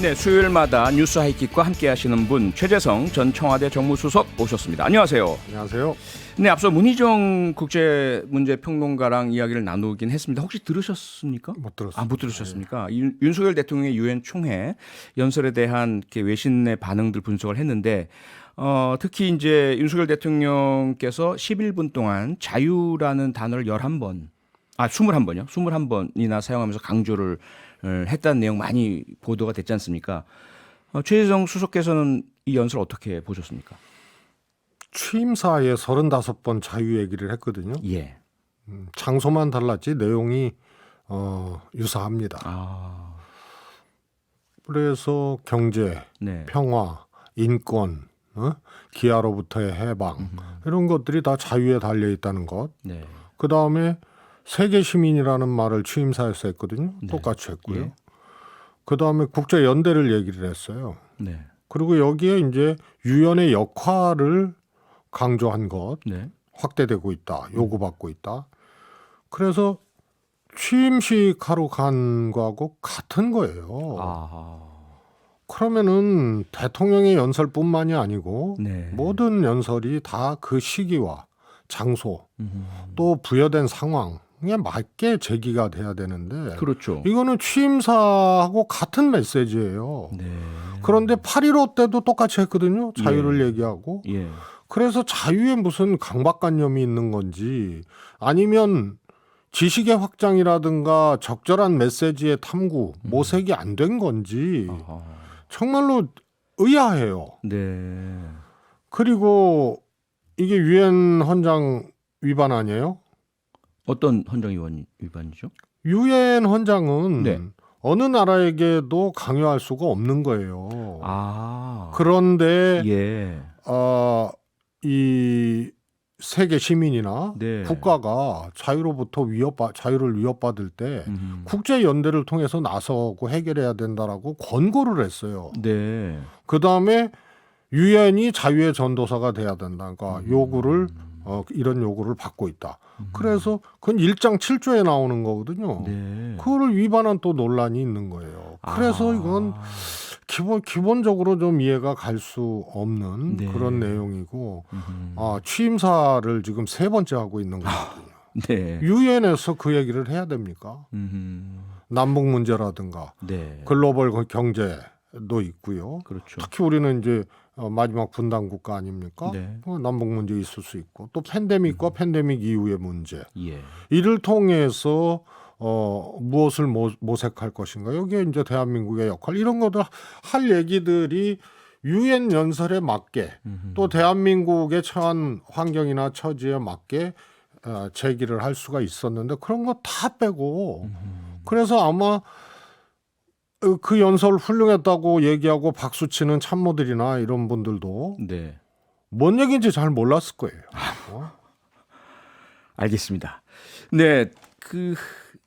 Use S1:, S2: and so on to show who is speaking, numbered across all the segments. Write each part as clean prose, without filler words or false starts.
S1: 네, 수요일마다 뉴스 하이킥과 함께 하시는 분 최재성 전 청와대 정무수석 모셨습니다. 안녕하세요.
S2: 안녕하세요.
S1: 네, 앞서 문희정 국제문제평론가랑 이야기를 나누긴 했습니다. 혹시 들으셨습니까?
S2: 못 들었습니다.
S1: 못 들으셨습니까? 윤석열 대통령의 유엔 총회 연설에 대한 이렇게 외신의 반응들 분석을 했는데 특히 이제 윤석열 대통령께서 11분 동안 자유라는 단어를 21번이요. 21번이나 사용하면서 강조를 했다는 내용 많이 보도가 됐지 않습니까? 최재성 수석께서는 이 연설 어떻게 보셨습니까?
S2: 취임사에 35번 자유 얘기를 했거든요.
S1: 예.
S2: 장소만 달랐지 내용이 유사합니다. 그래서 경제,
S1: 네.
S2: 평화, 인권, 기아로부터의 해방 이런 것들이 다 자유에 달려 있다는 것.
S1: 네.
S2: 그 다음에 세계 시민이라는 말을 취임사에서 했거든요.
S1: 네.
S2: 똑같이 했고요.
S1: 예.
S2: 그 다음에 국제 연대를 얘기를 했어요.
S1: 네.
S2: 그리고 여기에 이제 유엔의 역할을 강조한 것,
S1: 네.
S2: 확대되고 있다, 요구받고 있다. 그래서 취임식 하러 간 거하고 같은 거예요. 그러면은 대통령의 연설뿐만이 아니고
S1: 네.
S2: 모든 연설이 다 그 시기와 장소 또 부여된 상황에 맞게 제기가 돼야 되는데
S1: 그렇죠.
S2: 이거는 취임사하고 같은 메시지예요.
S1: 네.
S2: 그런데 8.15 때도 똑같이 했거든요. 자유를 얘기하고.
S1: 예.
S2: 그래서 자유에 무슨 강박관념이 있는 건지 아니면 지식의 확장이라든가 적절한 메시지의 탐구, 모색이 안 된 건지 정말로 의아해요.
S1: 네.
S2: 그리고 이게 유엔 헌장 위반 아니에요?
S1: 어떤 헌정 위반이죠?
S2: 유엔 헌장은
S1: 네.
S2: 어느 나라에게도 강요할 수가 없는 거예요. 그런데
S1: 예.
S2: 이 세계 시민이나
S1: 네.
S2: 국가가 자유를 위협받을 때 국제 연대를 통해서 나서고 해결해야 된다라고 권고를 했어요.
S1: 네.
S2: 그 다음에 유엔이 자유의 전도사가 돼야 된다. 그러니까 이런 요구를 받고 있다. 그래서 그건 1장 7조에 나오는 거거든요.
S1: 네.
S2: 그거를 위반한 또 논란이 있는 거예요. 그래서 이건 기본적으로 좀 이해가 갈 수 없는
S1: 네.
S2: 그런 내용이고 취임사를 지금 3번째 하고 있는 거거든요.
S1: 네.
S2: 유엔에서 그 얘기를 해야 됩니까? 남북 문제라든가
S1: 네.
S2: 글로벌 경제도 있고요.
S1: 그렇죠.
S2: 특히 우리는 이제 마지막 분단 국가 아닙니까?
S1: 네.
S2: 남북 문제 있을 수 있고 또 팬데믹과 팬데믹 이후의 문제
S1: 예.
S2: 이를 통해서 무엇을 모색할 것인가 여기에 이제 대한민국의 역할 이런 것들 할 얘기들이 유엔 연설에 맞게 또 대한민국의 처한 환경이나 처지에 맞게 제기를 할 수가 있었는데 그런 거 다 빼고 그래서 아마 그 연설 훌륭했다고 얘기하고 박수치는 참모들이나 이런 분들도
S1: 네.
S2: 뭔 얘기인지 잘 몰랐을 거예요.
S1: 알겠습니다. 네.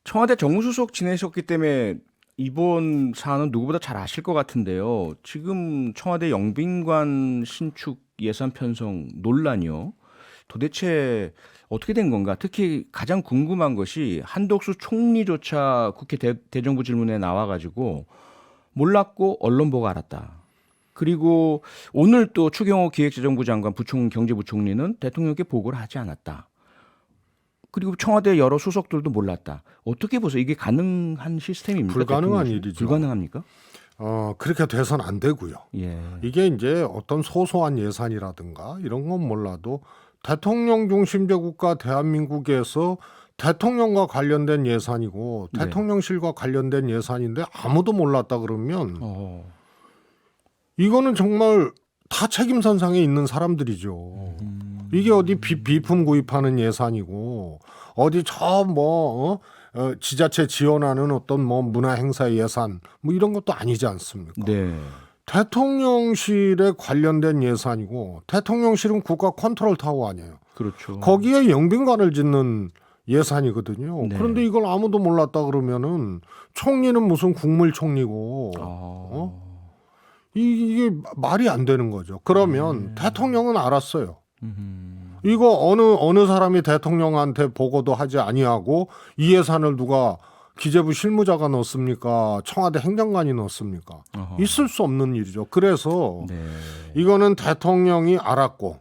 S1: 청와대 정무수석 지내셨기 때문에 이번 사안은 누구보다 잘 아실 것 같은데요. 지금 청와대 영빈관 신축 예산 편성 논란이요. 도대체 어떻게 된 건가? 특히 가장 궁금한 것이 한덕수 총리조차 국회 대정부 질문에 나와가지고 몰랐고 언론 보고 알았다. 그리고 오늘 또 추경호 기획재정부 장관 경제부총리는 대통령께 보고를 하지 않았다. 그리고 청와대 여러 수석들도 몰랐다. 어떻게 보세요? 이게 가능한 시스템입니까?
S2: 불가능한
S1: 대통령실?
S2: 일이죠.
S1: 불가능합니까?
S2: 그렇게 돼서는 안 되고요.
S1: 예.
S2: 이게 이제 어떤 소소한 예산이라든가 이런 건 몰라도 대통령 중심제 국가 대한민국에서 대통령과 관련된 예산이고
S1: 네.
S2: 대통령실과 관련된 예산인데 아무도 몰랐다 그러면 이거는 정말 다 책임선상에 있는 사람들이죠. 이게 어디 비품 구입하는 예산이고 어디 지자체 지원하는 어떤 문화 행사 예산 이런 것도 아니지 않습니까?
S1: 네.
S2: 대통령실에 관련된 예산이고 대통령실은 국가 컨트롤 타워 아니에요.
S1: 그렇죠.
S2: 거기에 영빈관을 짓는 예산이거든요.
S1: 네.
S2: 그런데 이걸 아무도 몰랐다 그러면은 총리는 무슨 국물총리고 이게 말이 안 되는 거죠. 그러면 대통령은 알았어요. 이거 어느 사람이 대통령한테 보고도 하지 아니하고 이 예산을 누가 기재부 실무자가 넣습니까? 청와대 행정관이 넣습니까?
S1: 어허.
S2: 있을 수 없는 일이죠. 그래서
S1: 네.
S2: 이거는 대통령이 알았고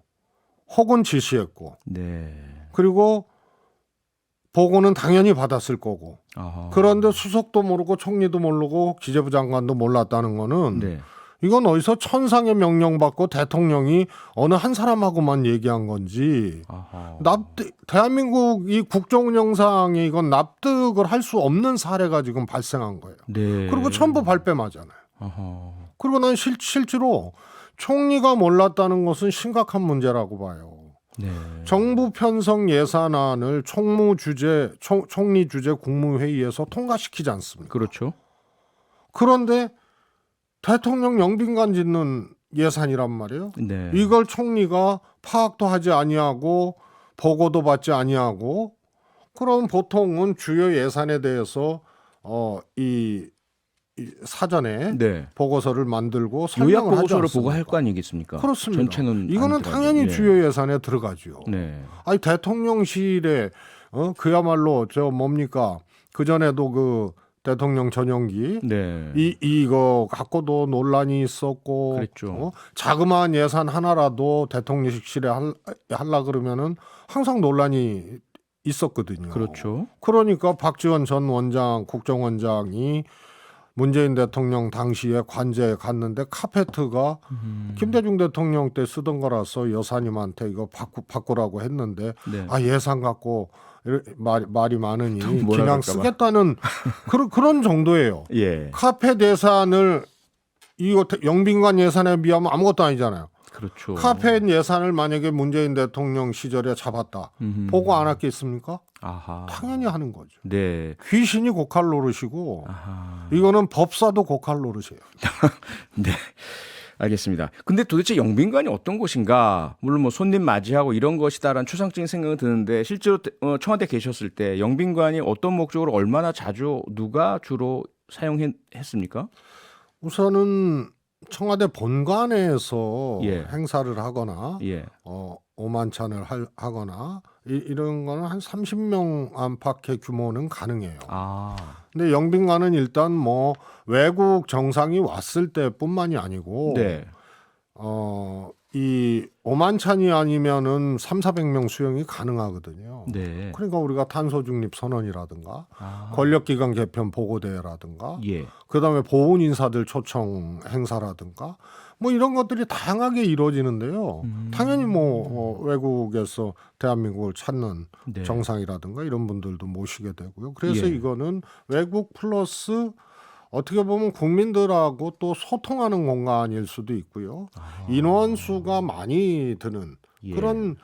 S2: 혹은 지시했고
S1: 네.
S2: 그리고 보고는 당연히 받았을 거고
S1: 어허.
S2: 그런데 수석도 모르고 총리도 모르고 기재부 장관도 몰랐다는 거는
S1: 네.
S2: 이건 어디서 천상의 명령 받고 대통령이 어느 한 사람하고만 얘기한 건지
S1: 어허.
S2: 대한민국 이 국정운영상에 이건 납득을 할 수 없는 사례가 지금 발생한 거예요.
S1: 네.
S2: 그리고 전부 발뺌하잖아요.
S1: 어허.
S2: 그리고 난 실제로 총리가 몰랐다는 것은 심각한 문제라고 봐요.
S1: 네.
S2: 정부 편성 예산안을 총리 주재 국무회의에서 통과시키지 않습니까?
S1: 그렇죠.
S2: 그런데 대통령 영빈관 짓는 예산이란 말이에요.
S1: 네.
S2: 이걸 총리가 파악도 하지 아니하고 보고도 받지 아니하고 그럼 보통은 주요 예산에 대해서 이 사전에
S1: 네.
S2: 보고서를 만들고
S1: 요약
S2: 설명을 하지
S1: 보고서를
S2: 않습니까?
S1: 보고 할 거 아니겠습니까?
S2: 그렇습니다.
S1: 전체는
S2: 이거는
S1: 아니더라도.
S2: 당연히
S1: 예.
S2: 주요 예산에 들어가죠.
S1: 네.
S2: 아니 대통령실에 그야말로 뭡니까? 그 전에도 그 대통령 전용기
S1: 네.
S2: 이거 갖고도 논란이 있었고
S1: 그랬죠.
S2: 자그마한 예산 하나라도 대통령실에 하려 그러면은 항상 논란이 있었거든요.
S1: 그렇죠.
S2: 그러니까 박지원 전 원장 국정원장이 문재인 대통령 당시에 관저에 갔는데 카페트가 김대중 대통령 때 쓰던 거라서 여사님한테 이거 바꾸라고 했는데
S1: 네.
S2: 예산 갖고 말이 많으니
S1: 뭐라
S2: 그냥
S1: 그럴까 봐.
S2: 쓰겠다는 그런 정도예요.
S1: 예.
S2: 카펫 예산을 이거 영빈관 예산에 비하면 아무것도 아니잖아요.
S1: 그렇죠.
S2: 카펫 예산을 만약에 문재인 대통령 시절에 잡았다. 보고 안 했겠습니까?
S1: 아하.
S2: 당연히 하는 거죠.
S1: 네.
S2: 귀신이 고칼 노릇이고
S1: 아하.
S2: 이거는 법사도 고칼 노릇이에요.
S1: 네. 알겠습니다. 근데 도대체 영빈관이 어떤 곳인가? 물론 뭐 손님 맞이하고 이런 것이다라는 추상적인 생각은 드는데 실제로 청와대 계셨을 때 영빈관이 어떤 목적으로 얼마나 자주 누가 주로 사용했습니까?
S2: 우선은 청와대 본관에서
S1: 예.
S2: 행사를 하거나
S1: 예.
S2: 오만찬을 하거나 이런 거는 한 30명 안팎의 규모는 가능해요.
S1: 아.
S2: 근데 영빈관은 일단 뭐 외국 정상이 왔을 때뿐만이 아니고
S1: 네.
S2: 이 오만찬이 아니면은 300~400명 수용이 가능하거든요.
S1: 네.
S2: 그러니까 우리가 탄소 중립 선언이라든가
S1: 아.
S2: 권력기관 개편 보고대회라든가
S1: 예.
S2: 그다음에 보훈 인사들 초청 행사라든가 뭐 이런 것들이 다양하게 이루어지는데요. 당연히 뭐 외국에서 대한민국을 찾는
S1: 네.
S2: 정상이라든가 이런 분들도 모시게 되고요. 그래서
S1: 예.
S2: 이거는 외국 플러스 어떻게 보면 국민들하고 또 소통하는 공간일 수도 있고요. 인원수가 많이 드는
S1: 예.
S2: 그런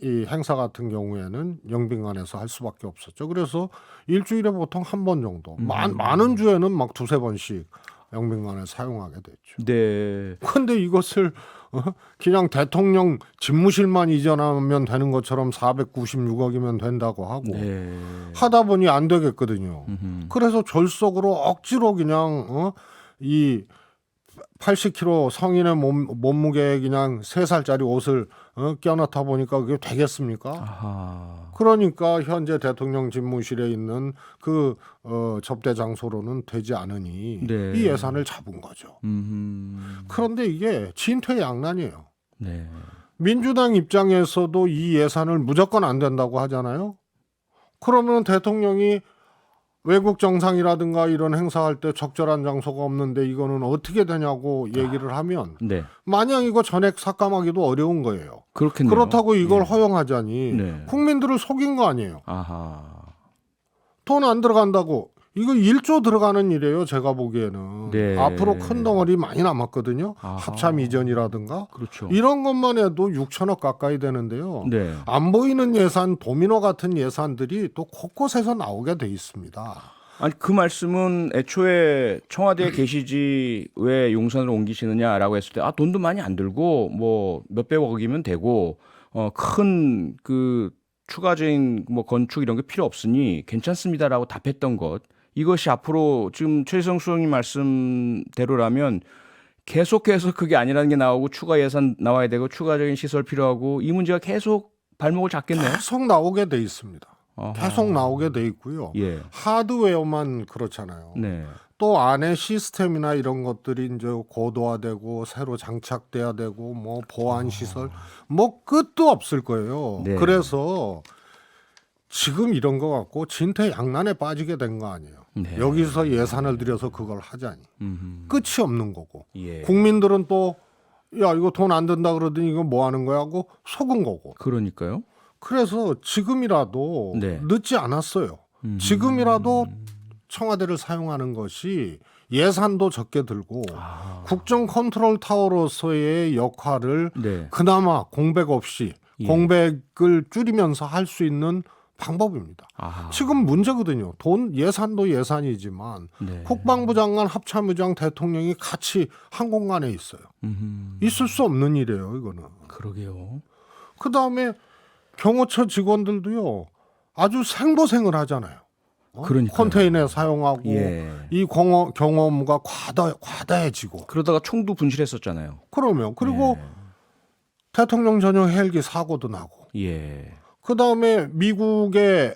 S2: 이 행사 같은 경우에는 영빈관에서 할 수밖에 없었죠. 그래서 일주일에 보통 한 번 정도, 많은 주에는 막 2~3번씩 영빈관을 사용하게 됐죠.
S1: 네.
S2: 그런데 이것을 그냥 대통령 집무실만 이전하면 되는 것처럼 496억이면 된다고 하고
S1: 네.
S2: 하다 보니 안 되겠거든요. 그래서 졸속으로 억지로 그냥 이 80kg 성인의 몸무게에 그냥 3살짜리 옷을 껴넣다 보니까 그게 되겠습니까?
S1: 아하.
S2: 그러니까 현재 대통령 집무실에 있는 그 접대 장소로는 되지 않으니
S1: 네.
S2: 이 예산을 잡은 거죠. 그런데 이게 진퇴양난이에요.
S1: 네.
S2: 민주당 입장에서도 이 예산을 무조건 안 된다고 하잖아요. 그러면 대통령이 외국 정상이라든가 이런 행사할 때 적절한 장소가 없는데 이거는 어떻게 되냐고 얘기를 하면
S1: 네.
S2: 마냥 이거 전액 삭감하기도 어려운 거예요.
S1: 그렇겠네요.
S2: 그렇다고 이걸
S1: 예.
S2: 허용하자니
S1: 네.
S2: 국민들을 속인 거 아니에요.
S1: 아하.
S2: 돈 안 들어간다고. 이거 1조 들어가는 일이에요. 제가 보기에는.
S1: 네.
S2: 앞으로 큰 덩어리 많이 남았거든요.
S1: 아하.
S2: 합참 이전이라든가.
S1: 그렇죠.
S2: 이런 것만 해도 6천억 가까이 되는데요.
S1: 네.
S2: 안 보이는 예산, 도미노 같은 예산들이 또 곳곳에서 나오게 돼 있습니다.
S1: 아니 그 말씀은 애초에 청와대에 계시지 왜 용산으로 옮기시느냐라고 했을 때 돈도 많이 안 들고 뭐 몇백억이면 되고 큰 그 추가적인 뭐 건축 이런 게 필요 없으니 괜찮습니다라고 답했던 것 이것이 앞으로 지금 최재성 수석님 말씀대로라면 계속해서 그게 아니라는 게 나오고 추가 예산 나와야 되고 추가적인 시설 필요하고 이 문제가 계속 발목을 잡겠네요.
S2: 계속 나오게 돼 있습니다.
S1: 어허.
S2: 계속 나오게 돼 있고요.
S1: 예.
S2: 하드웨어만 그렇잖아요.
S1: 네.
S2: 또 안에 시스템이나 이런 것들이 이제 고도화되고 새로 장착돼야 되고 뭐 보안 시설 뭐 끝도 없을 거예요.
S1: 네.
S2: 그래서 지금 이런 거 갖고 진퇴양난에 빠지게 된 거 아니에요.
S1: 네.
S2: 여기서 예산을 들여서 그걸 하자니 끝이 없는 거고
S1: 예.
S2: 국민들은 또 야 이거 돈 안 든다 그러더니 이거 뭐 하는 거야 하고 속은 거고.
S1: 그러니까요.
S2: 그래서 지금이라도
S1: 네.
S2: 늦지 않았어요. 지금이라도 청와대를 사용하는 것이 예산도 적게 들고 국정 컨트롤 타워로서의 역할을
S1: 네.
S2: 그나마 공백 없이
S1: 예.
S2: 공백을 줄이면서 할 수 있는 방법입니다.
S1: 아하.
S2: 지금 문제거든요. 돈 예산도 예산이지만
S1: 네.
S2: 국방부 장관, 합참의장, 대통령이 같이 한 공간에 있어요. 있을 수 없는 일이에요, 이거는.
S1: 그러게요.
S2: 그다음에 경호처 직원들도요. 아주 생보생을 하잖아요.
S1: 그러니까요.
S2: 컨테이너 사용하고
S1: 예.
S2: 이 경험가 과다해지고
S1: 그러다가 총도 분실했었잖아요.
S2: 그러면 그리고 대통령 전용 헬기 사고도 나고
S1: 예.
S2: 그다음에 미국의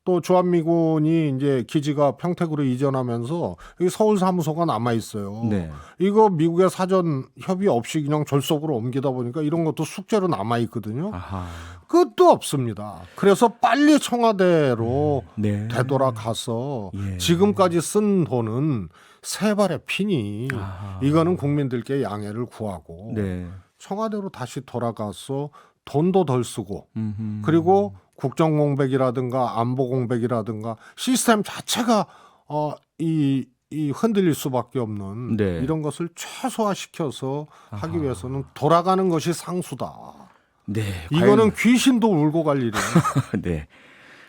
S2: 또 주한미군이 이제 기지가 평택으로 이전하면서 이 서울 사무소가 남아 있어요.
S1: 네.
S2: 이거 미국의 사전 협의 없이 그냥 졸속으로 옮기다 보니까 이런 것도 숙제로 남아 있거든요.
S1: 아하.
S2: 끝도 없습니다. 그래서 빨리 청와대로
S1: 네.
S2: 되돌아가서
S1: 예.
S2: 지금까지 쓴 돈은 세 발의 피니
S1: 아하.
S2: 이거는 국민들께 양해를 구하고
S1: 네. 청와대로
S2: 다시 돌아가서 돈도 덜 쓰고
S1: 음흠.
S2: 그리고 국정 공백이라든가 안보 공백이라든가 시스템 자체가 이 흔들릴 수밖에 없는
S1: 네.
S2: 이런 것을 최소화시켜서 하기 위해서는 돌아가는 것이 상수다.
S1: 네.
S2: 이거는 귀신도 울고 갈 일이에요.
S1: 네.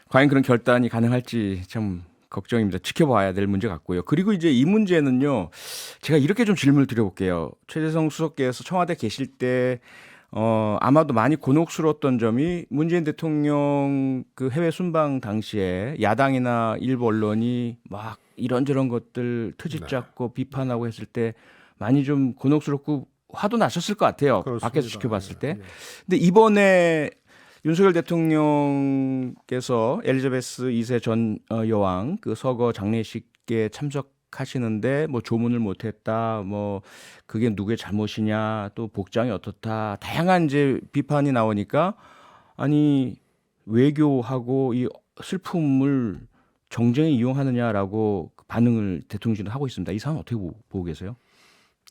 S1: 과연 그런 결단이 가능할지 참 걱정입니다. 지켜봐야 될 문제 같고요. 그리고 이제 이 문제는요. 제가 이렇게 좀 질문을 드려볼게요. 최재성 수석께서 청와대 계실 때 아마도 많이 곤혹스러웠던 점이 문재인 대통령 그 해외 순방 당시에 야당이나 일부 언론이 막 이런저런 것들 트집 잡고 비판하고 했을 때 많이 좀 곤혹스럽고 화도 나셨을 것 같아요.
S2: 그렇습니다.
S1: 밖에서 지켜봤을 때.
S2: 예.
S1: 근데 이번에 윤석열 대통령께서 엘리자베스 2세 전 여왕 그 서거 장례식에 참석하시는데 뭐 조문을 못했다, 뭐 그게 누구의 잘못이냐, 또 복장이 어떻다, 다양한 이제 비판이 나오니까 아니 외교하고 이 슬픔을 정쟁에 이용하느냐라고 반응을 대통령실은 하고 있습니다. 이 상황 어떻게 보고 계세요?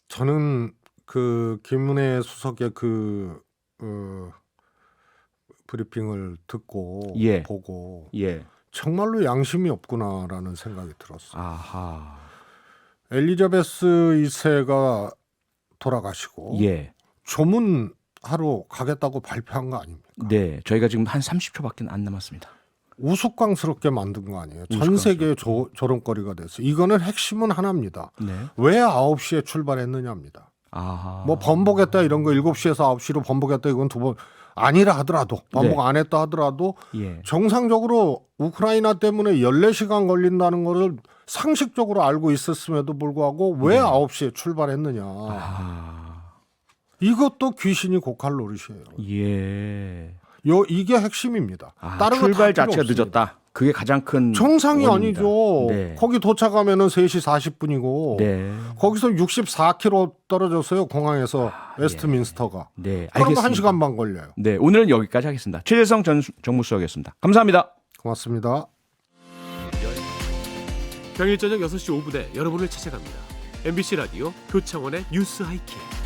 S2: 저는 그 김은혜 수석의 그 브리핑을 듣고
S1: 예.
S2: 보고
S1: 예.
S2: 정말로 양심이 없구나라는 생각이 들었어요.
S1: 아하.
S2: 엘리자베스 2세가 돌아가시고
S1: 예.
S2: 조문하러 가겠다고 발표한 거 아닙니까?
S1: 네. 저희가 지금 한 30초밖에 안 남았습니다.
S2: 우스꽝스럽게 만든 거 아니에요. 전 세계에 조롱거리가 됐어요. 이거는 핵심은 하나입니다.
S1: 네.
S2: 왜 9시에 출발했느냐입니다.
S1: 아하.
S2: 뭐 번복했다 이런 거 7시에서 9시로 번복했다 이건 두 번 아니라 하더라도 번복
S1: 네.
S2: 안 했다 하더라도
S1: 예.
S2: 정상적으로 우크라이나 때문에 14시간 걸린다는 거를 상식적으로 알고 있었음에도 불구하고 왜 9시에 출발했느냐.
S1: 아.
S2: 이것도 귀신이 고칼 노릇이에요.
S1: 예.
S2: 이게 핵심입니다.
S1: 아,
S2: 다른
S1: 출발
S2: 거다 필요
S1: 자체가
S2: 없습니다.
S1: 늦었다. 그게 가장 큰
S2: 정상이
S1: 원인이다.
S2: 아니죠.
S1: 네.
S2: 거기 도착하면은 3시 40분이고
S1: 네.
S2: 거기서 64km 떨어졌어요. 공항에서 웨스트민스터가.
S1: 네.
S2: 그럼
S1: 알겠습니다.
S2: 1시간 반 걸려요.
S1: 네. 오늘은 여기까지 하겠습니다. 최재성 전 정무수석이었습니다. 감사합니다.
S2: 고맙습니다.
S3: 평일 저녁 6시 5분에 여러분을 찾아갑니다. MBC 라디오 표창원의 뉴스 하이킥.